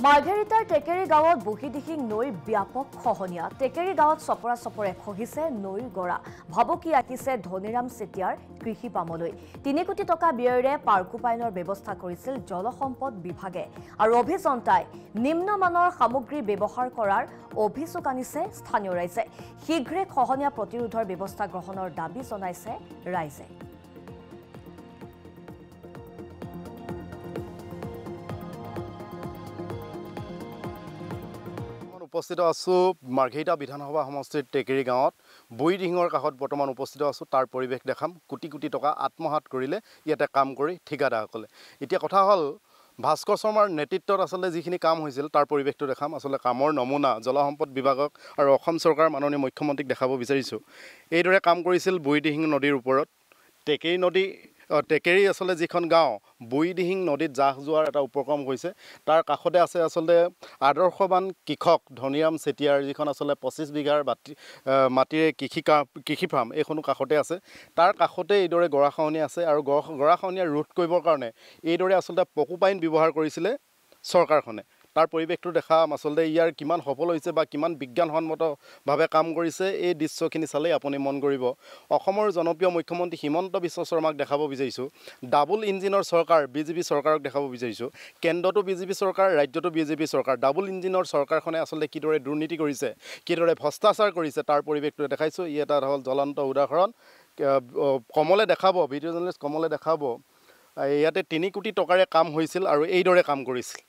মাৰ্ঘেৰিটাৰ টেকেৰী গাঁৱত বুহিদিহিং নৈৰ ব্যাপক খহনীয়া। টেকেৰী গাঁৱত চপৰা চপৰে খহিছে নৈৰ গৰা। ভাবুকি আহিছে ধনীৰাম চেতিয়াৰ কৃষি পামলৈ। ৩ কোটি টকা ব্যয়েৰে পাৰ্কোপাইনৰ ব্যৱস্থা কৰিছিল জলসম্পদ বিভাগে আৰু অভিযন্তাই নিম্নমানৰ সামগ্ৰী ব্যৱহাৰ কৰাৰ অভিযোগ আনিছে স্থানীয় ৰাইজে। শীঘ্ৰে খহনীয়া প্ৰতিৰোধৰ ব্যৱস্থা গ্ৰহণৰ দাবী জনাইছে ৰাইজে। উপস্থিত আছোঁ মাৰ্ঘেৰিটা বিধানসভা সমষ্টিৰ টেকেৰী গাঁৱত বুহিদিহিঙৰ কাষত বৰ্তমান উপস্থিত আছোঁ। তাৰ পৰিৱেশ দেখাম। কোটি কোটি টকা আত্মসাৎ কৰিলে ইয়াতে কাম কৰি ঠিকাদাৰসকলে। এতিয়া কথা হ'ল ভাস্কৰ শৰ্মাৰ নেতৃত্বত আচলতে যিখিনি কাম হৈছিল তাৰ পৰিৱেশটো দেখাম। আচলতে কামৰ নমুনা জলসম্পদ বিভাগক আৰু অসম চৰকাৰৰ মাননীয় মুখ্যমন্ত্ৰীক দেখাব বিচাৰিছোঁ। এইদৰে কাম কৰিছিল বুহিদিহিং নদীৰ ওপৰত। টেকেৰী আচলতে যিখন গাঁও বুহিদিহিং নদীত জাহ যোৱাৰ এটা উপক্ৰম হৈছে। তাৰ কাষতে আছে আচলতে আদৰ্শৱান কৃষক ধনীৰাম চেতিয়াৰ যিখন আচলতে 25 বিঘাৰ মাটিৰে কৃষি ফাৰ্ম, এইখনো কাষতে আছে। তাৰ কাষতে এইদৰে গৰাখহনীয়া আছে আৰু গৰাখহনীয়া ৰোধ কৰিবৰ কাৰণে এইদৰে আচলতে পকুপাইন ব্যৱহাৰ কৰিছিলে চৰকাৰখনে। তাৰ পৰিৱেশটো দেখাম। আচলতে ইয়াৰ কিমান সফল হৈছে বা কিমান বিজ্ঞানসন্মতভাৱে কাম কৰিছে এই দৃশ্যখিনি চালেই আপুনি মন কৰিব। অসমৰ জনপ্ৰিয় মুখ্যমন্ত্ৰী হিমন্ত বিশ্ব শৰ্মাক দেখাব বিচাৰিছোঁ। ডাবল ইঞ্জিনৰ চৰকাৰ বিজেপি চৰকাৰক দেখাব বিচাৰিছোঁ। কেন্দ্ৰতো বিজেপি চৰকাৰ, ৰাজ্যতো বিজেপি চৰকাৰ। ডাবল ইঞ্জিনৰ চৰকাৰখনে আচলতে কিদৰে দুৰ্নীতি কৰিছে, কিদৰে ভ্ৰষ্টাচাৰ কৰিছে তাৰ পৰিৱেশটো দেখাইছোঁ। ই এটা হ'ল জ্বলন্ত উদাহৰণ। কমলে দেখাব, ভিডিঅ' জাৰ্নেলিষ্ট কমলে দেখাব। ইয়াতে 3 কোটি টকাৰে কাম হৈছিল আৰু এইদৰে কাম কৰিছিল।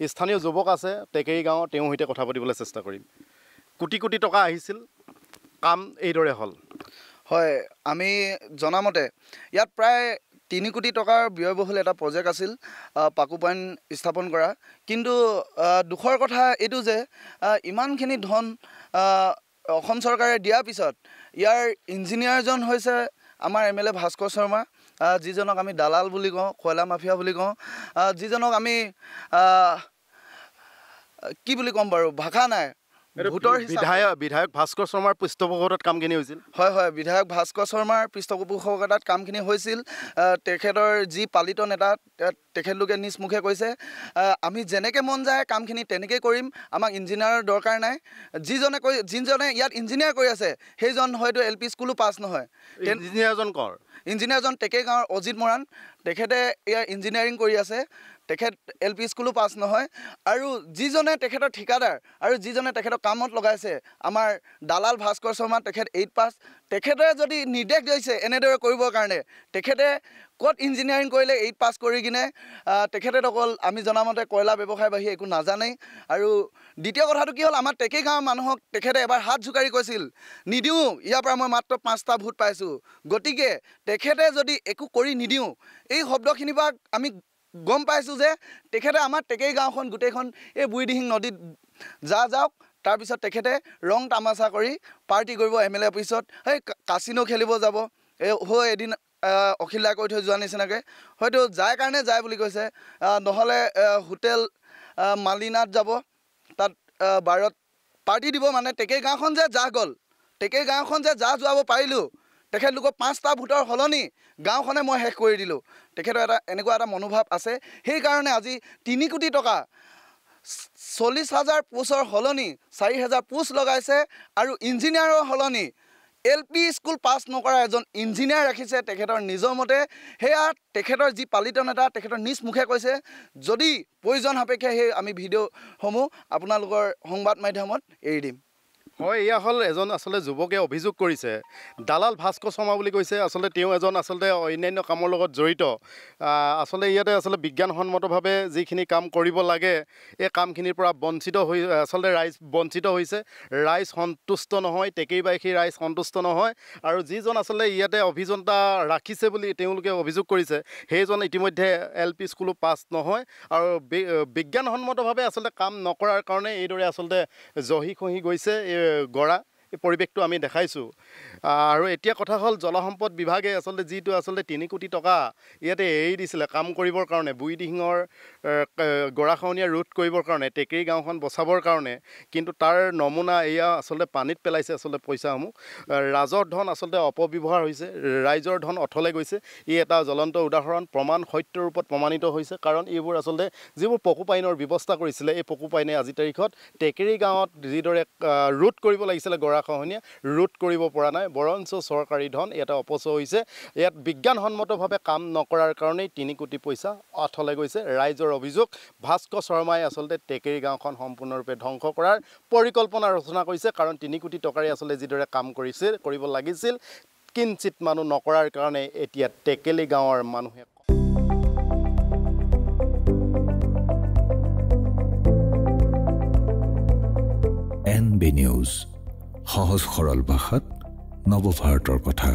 স্থানীয় যুৱক আছে টেকেৰী গাঁৱৰ, তেওঁৰ সৈতে কথা পাতিবলৈ চেষ্টা কৰিম। কোটি কোটি টকা আহিছিল, কাম এইদৰে হ'ল। হয়, আমি জনামতে ইয়াত প্ৰায় 3 কোটি টকাৰ ব্যয়বহুল এটা প্ৰজেক্ট আছিল পাকুপাইন স্থাপন কৰা। কিন্তু দুখৰ কথা এইটো যে ইমানখিনি ধন অসম চৰকাৰে দিয়াৰ পিছত ইয়াৰ ইঞ্জিনিয়াৰজন হৈছে আমাৰ MLA ভাস্কৰ শৰ্মা, যিজনক আমি দালাল বুলি কওঁ, কয়লা মাফিয়া বুলি কওঁ, যিজনক আমি কি বুলি ক'ম বাৰু, ভাষা নাই। বিধায়ক ভাস্কৰ শৰ্মাৰ পৃষ্ঠপোষকতাত কামখিনি হৈছিল। হয়, বিধায়ক ভাস্কৰ শৰ্মাৰ পৃষ্ঠপোষকতাত কামখিনি হৈছিল। তেখেতৰ যি পালিত নেতা তেখেতলোকে নিজ মুখে কৈছে আমি যেনেকৈ মন যায় কামখিনি তেনেকৈ কৰিম, আমাক ইঞ্জিনিয়াৰৰ দৰকাৰ নাই। যিজনে ইয়াত ইঞ্জিনিয়াৰ কৰি আছে সেইজন হয়তো LP স্কুলো পাছ নহয়। ইঞ্জিনিয়াৰজন কৰ? ইঞ্জিনিয়াৰজন টেকেৰী গাঁৱৰ অজিত মৰাণ, তেখেতে ইয়াৰ ইঞ্জিনিয়াৰিং কৰি আছে। তেখেত LP স্কুলো পাছ নহয়। আৰু যিজনে তেখেতৰ ঠিকাদাৰ আৰু যিজনে তেখেতক কামত লগাইছে আমাৰ দালাল ভাস্কৰ শৰ্মা, তেখেত 8 পাছ। তেখেতে যদি নিৰ্দেশ দিছে এনেদৰে কৰিবৰ কাৰণে, তেখেতে ক'ত ইঞ্জিনিয়াৰিং কৰিলে 8 পাছ কৰি কিনে? তেখেতে অকল আমি জনামতে কয়লা ব্যৱসায় বাহিৰে একো নাজানেই। আৰু দ্বিতীয় কথাটো কি হ'ল, আমাৰ টেকেৰী গাঁৱৰ মানুহক তেখেতে এবাৰ হাত জোকাৰি কৈছিল নিদিওঁ, ইয়াৰ পৰা মই মাত্ৰ 5টা ভোট পাইছোঁ, গতিকে তেখেতে যদি একো কৰি নিদিওঁ, এই শব্দখিনিৰ পৰা আমি গম পাইছোঁ যে তেখেতে আমাৰ টেকেৰী গাঁওখন গোটেইখন এই বুহিদিহিং নদীত যাওক। তাৰপিছত তেখেতে ৰং তামাচা কৰি পাৰ্টি কৰিব MLA অফিচত, সেই কাচিনো খেলিব যাব। এদিন অখিল দাই কৈ থৈ যোৱা নিচিনাকৈ হয়তো যায় কাৰণে যায় বুলি কৈছে, নহ'লে হোটেল মালিনাত যাব, তাত বাৰত পাৰ্টি দিব। মানে টেকেৰী গাঁওখন যে যাহ গ'ল, টেকেৰী গাঁওখন যে যাহ যোৱাব পাৰিলোঁ, তেখেতলোকৰ 5টা ভোটৰ সলনি গাঁওখনে মই শেষ কৰি দিলোঁ। তেখেতৰ এনেকুৱা এটা মনোভাৱ আছে। সেইকাৰণে আজি 3 কোটি টকা 40,000 পোষ্টৰ সলনি 4,000 পোষ্ট লগাইছে আৰু ইঞ্জিনিয়াৰৰ সলনি LP স্কুল পাছ নকৰা এজন ইঞ্জিনিয়াৰ ৰাখিছে তেখেতৰ নিজৰ মতে। সেয়া তেখেতৰ যি পালিত নেতা তেখেতৰ নিজ মুখে কৈছে। যদি প্ৰয়োজন সাপেক্ষে সেই আমি ভিডিঅ'সমূহ আপোনালোকৰ সংবাদ মাধ্যমত এৰি দিম। হয়, এয়া হ'ল এজন আচলতে যুৱকে অভিযোগ কৰিছে, দালাল ভাস্কৰ শৰ্মা বুলি কৈছে। আচলতে তেওঁ এজন আচলতে অন্যান্য কামৰ লগত জড়িত। আচলতে ইয়াতে আচলতে বিজ্ঞানসন্মতভাৱে যিখিনি কাম কৰিব লাগে এই কামখিনিৰ পৰা আচলতে ৰাইজ বঞ্চিত হৈছে। ৰাইজ সন্তুষ্ট নহয়, টেকেৰীবাসী ৰাইজ সন্তুষ্ট নহয়। আৰু যিজন আচলতে ইয়াতে অভিযন্তা ৰাখিছে বুলি তেওঁলোকে অভিযোগ কৰিছে, সেইজন ইতিমধ্যে LP স্কুলো পাছ নহয় আৰু বিজ্ঞানসন্মতভাৱে আচলতে কাম নকৰাৰ কাৰণে এইদৰে আচলতে জহি খহি গৈছে গৰা। এই পৰিৱেশটো আমি দেখাইছোঁ। আৰু এতিয়া কথা হ'ল জলসম্পদ বিভাগে আচলতে যিটো আচলতে 3 কোটি টকা ইয়াতে এৰি দিছিলে কাম কৰিবৰ কাৰণে, বুঢ়ীদিহিঙৰ গৰাখহনীয়া ৰোধ কৰিবৰ কাৰণে, টেকেৰী গাঁওখন বচাবৰ কাৰণে, কিন্তু তাৰ নমুনা এয়া আচলতে পানীত পেলাইছে আচলতে পইচাসমূহ। ৰাজহৰ ধন আচলতে অপব্যৱহাৰ হৈছে, ৰাইজৰ ধন অথলে গৈছে। ই এটা জ্বলন্ত উদাহৰণ, প্ৰমাণ সত্য ৰূপত প্ৰমাণিত হৈছে। কাৰণ এইবোৰ আচলতে যিবোৰ পশুপাইনৰ ব্যৱস্থা কৰিছিলে, এই পশুপাইনে আজি তাৰিখত টেকেৰী গাঁৱত যিদৰে ৰোধ কৰিব লাগিছিলে গৰাখহনীয়া, ৰোধ কৰিব পৰা নাই, বৰঞ্চ চৰকাৰী ধন এটা অপচয় হৈছে। ইয়াত বিজ্ঞানসন্মতভাৱে কাম নকৰাৰ কাৰণেই 3 কোটি পইচা অথলে গৈছে। ৰাইজৰ অভিযোগ, ভাস্কৰ শৰ্মাই আচলতে টেকেৰী গাঁওখন সম্পূৰ্ণৰূপে ধ্বংস কৰাৰ পৰিকল্পনা ৰচনা কৰিছে। কাৰণ 3 কোটি টকাৰে আচলতে যিদৰে কাম কৰিব লাগিছিল, কিঞ্চিত মানুহ নকৰাৰ কাৰণে এতিয়া টেকেলী গাঁৱৰ মানুহে NB নিউজ, সহজ সৰল ভাষাত নৱভাৰতৰ কথা।